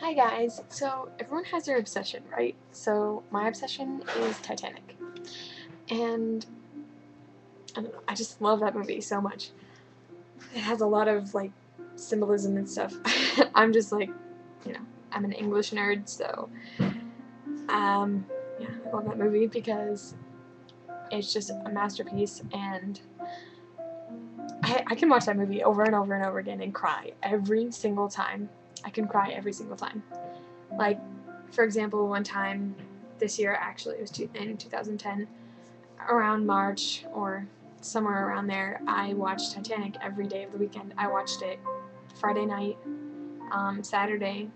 Hi guys, so everyone has their obsession, right? So my obsession is Titanic. And I don't know, I just love that movie so much. It has a lot of like symbolism and stuff. I'm just like, I'm an English nerd, so yeah, I love that movie because it's just a masterpiece, and I can watch that movie over and over and over again and cry every single time. I can cry every single time. Like, for example, one time this year, actually, it was in 2010, around March or somewhere around there, I watched Titanic every day of the weekend. I watched it Friday night, Saturday,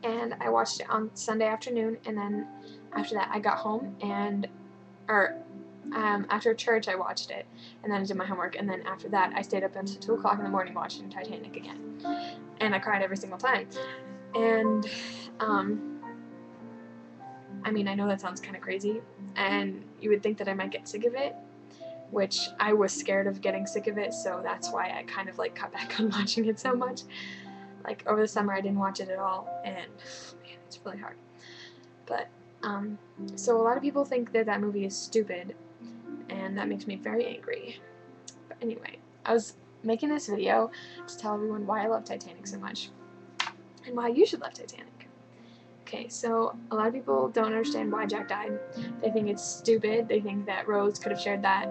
and I watched it on Sunday afternoon, and then after that I got home after church I watched it, and then I did my homework, and then after that I stayed up until 2 o'clock in the morning watching Titanic again, and I cried every single time. And I mean, I know that sounds kind of crazy, and you would think that I might get sick of it, which I was scared of getting sick of it, so that's why I kind of like cut back on watching it so much. Like over the summer I didn't watch it at all, and man, it's really hard. But so a lot of people think that that movie is stupid, and that makes me very angry. But anyway, I was making this video to tell everyone why I love Titanic so much, and why you should love Titanic. Okay, so a lot of people don't understand why Jack died. They think it's stupid. They think that Rose could have shared that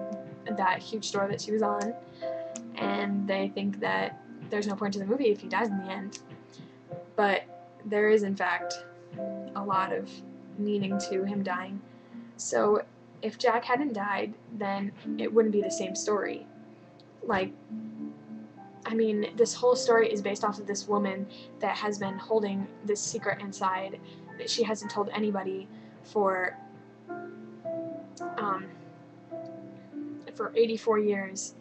huge door that she was on, and they think that there's no point to the movie if he dies in the end. But there is, in fact, a lot of meaning to him dying. So if Jack hadn't died, then it wouldn't be the same story. Like, I mean, this whole story is based off of this woman that has been holding this secret inside that she hasn't told anybody for 84 years,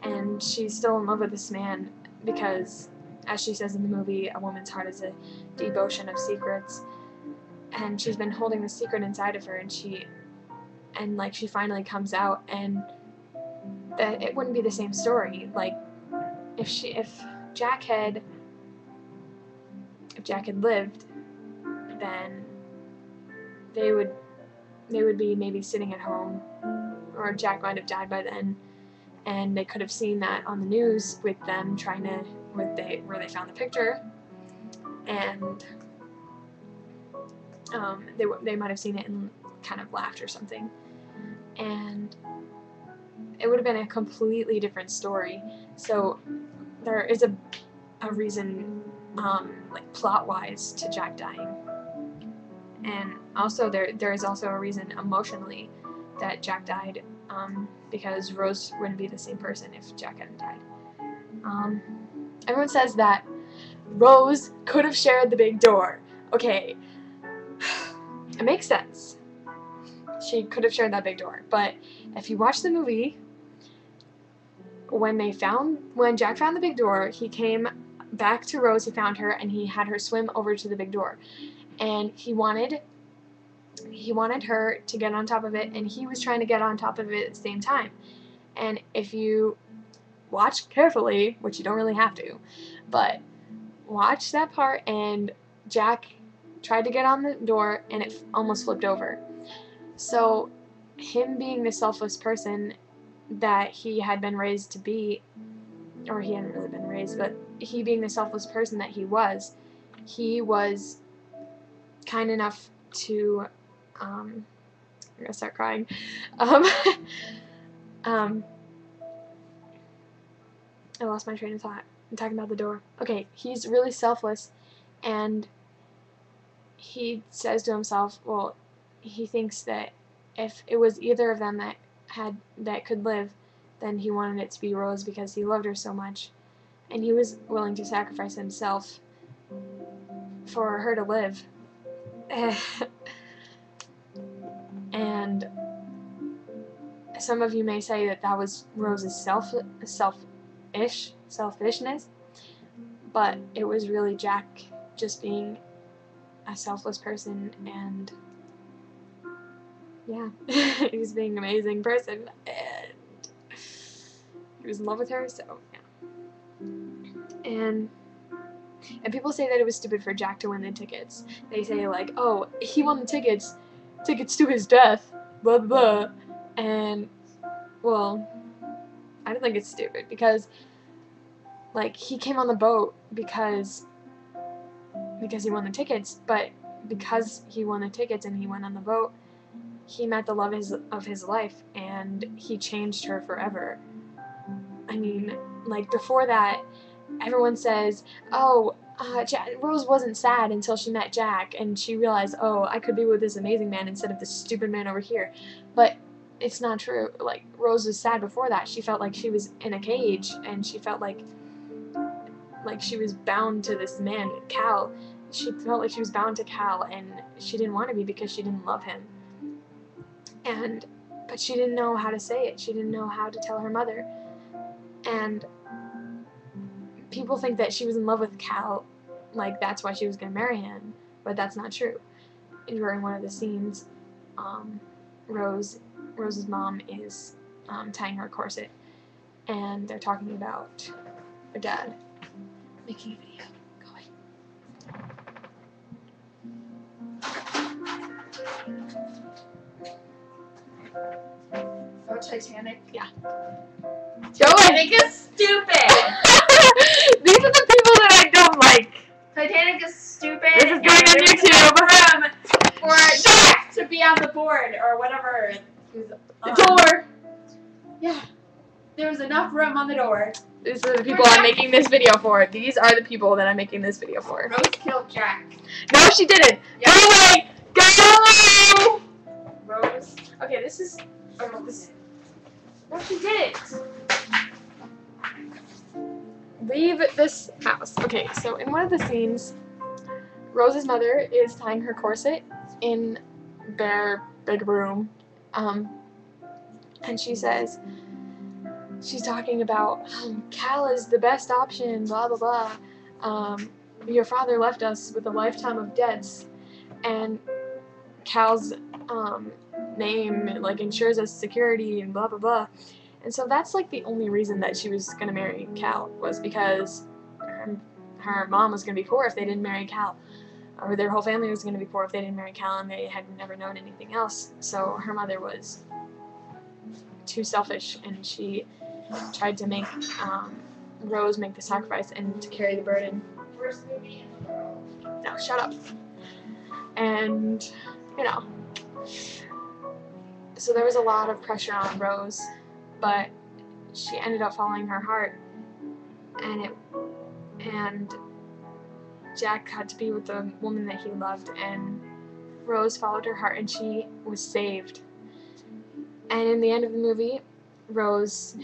and she's still in love with this man because, as she says in the movie, a woman's heart is a deep ocean of secrets, and she's been holding this secret inside of her, and she finally comes out, and that it wouldn't be the same story. Like, if Jack had lived, then they would be maybe sitting at home, or Jack might have died by then, and they could have seen that on the news with them trying to where they found the picture, and they might have seen it and kind of laughed or something, and it would have been a completely different story. So there is a reason, like plot-wise, to Jack dying, and also there is also a reason emotionally that Jack died, because Rose wouldn't be the same person if Jack hadn't died. Everyone says that Rose could have shared the big door. Okay, it makes sense. She could have shared that big door, but if you watch the movie, when Jack found the big door, he came back to Rose, he found her, and he had her swim over to the big door, and he wanted her to get on top of it, and he was trying to get on top of it at the same time. And if you watch carefully, which you don't really have to, but watch that part, and Jack tried to get on the door and it almost flipped over. So him being the selfless person that he had been raised to be, or he hadn't really been raised, but he being the selfless person that he was kind enough to I'm gonna start crying. I lost my train of thought. I'm talking about the door. Okay, he's really selfless, and he says to himself, well, he thinks that if it was either of them that could live, then he wanted it to be Rose because he loved her so much, and he was willing to sacrifice himself for her to live. And some of you may say that that was Rose's selfishness, but it was really Jack just being a selfless person, and yeah, he was being an amazing person, and he was in love with her, so yeah. And And people say that it was stupid for Jack to win the tickets. They say, like, oh, he won the tickets to his death, blah, blah, blah. And, well, I don't think it's stupid, because, like, he came on the boat because he won the tickets, but because he won the tickets and he went on the boat, he met the love of his life, and he changed her forever. I mean, like, before that, everyone says, oh, Rose wasn't sad until she met Jack, and she realized, oh, I could be with this amazing man instead of this stupid man over here. But it's not true. Like, Rose was sad before that. She felt like she was in a cage, and she felt like she was bound to this man, Cal. She felt like she was bound to Cal, and she didn't want to be because she didn't love him. But she didn't know how to say it. She didn't know how to tell her mother. And people think that she was in love with Cal, like that's why she was going to marry him, but that's not true. During one of the scenes, Rose's mom is tying her corset, and they're talking about her dad making a video. Go away. Oh, Titanic? Yeah. Titanic is stupid! These are the people that I don't like. Titanic is stupid. This is going on YouTube. Room for Jack to be on the board or whatever. The door. Yeah. There was enough room on the door. These are the people I'm making this video for. These are the people that I'm making this video for. Rose killed Jack. No, she didn't. Yeah. Go away. Go away. Rose. Okay, this is. No, she didn't. Leave this house. Okay, so in one of the scenes, Rose's mother is tying her corset in their big room, and she says, she's talking about, Cal is the best option, blah, blah, blah. Your father left us with a lifetime of debts, and Cal's name, like, ensures us security and blah, blah, blah. And so that's, like, the only reason that she was going to marry Cal, was because her mom was going to be poor if they didn't marry Cal. Or their whole family was going to be poor if they didn't marry Cal, and they had never known anything else. So her mother was too selfish, and she tried to make Rose make the sacrifice and to carry the burden. Worst movie in the world. No, shut up. And, you know. So there was a lot of pressure on Rose, but she ended up following her heart, and Jack had to be with the woman that he loved, and Rose followed her heart, and she was saved. And in the end of the movie, Rose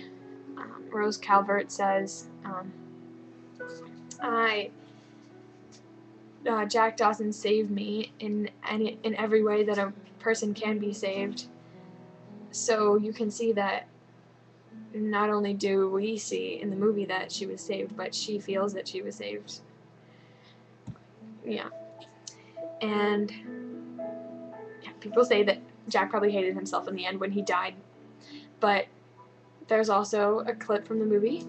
Calvert says, Jack Dawson saved me in every way that a person can be saved. So you can see that not only do we see in the movie that she was saved, but she feels that she was saved. Yeah. And yeah, people say that Jack probably hated himself in the end when he died. But there's also a clip from the movie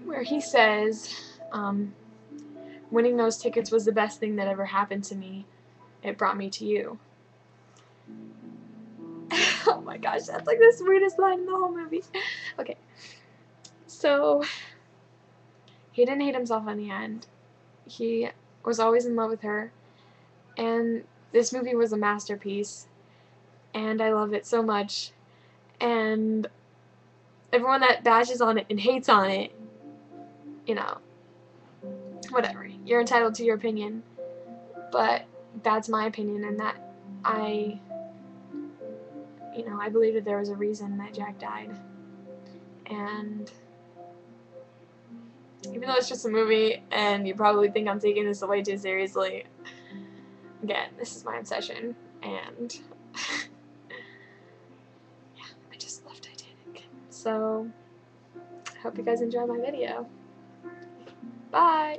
where he says, winning those tickets was the best thing that ever happened to me. It brought me to you. Oh my gosh, that's like the sweetest line in the whole movie. Okay. So, he didn't hate himself in the end. He was always in love with her. And this movie was a masterpiece. And I love it so much. And everyone that bashes on it and hates on it, you know, whatever. You're entitled to your opinion. But that's my opinion, and that I believe that there was a reason that Jack died. And even though it's just a movie, and you probably think I'm taking this way too seriously, again, this is my obsession, and yeah, I just love Titanic. So, I hope you guys enjoy my video. Bye!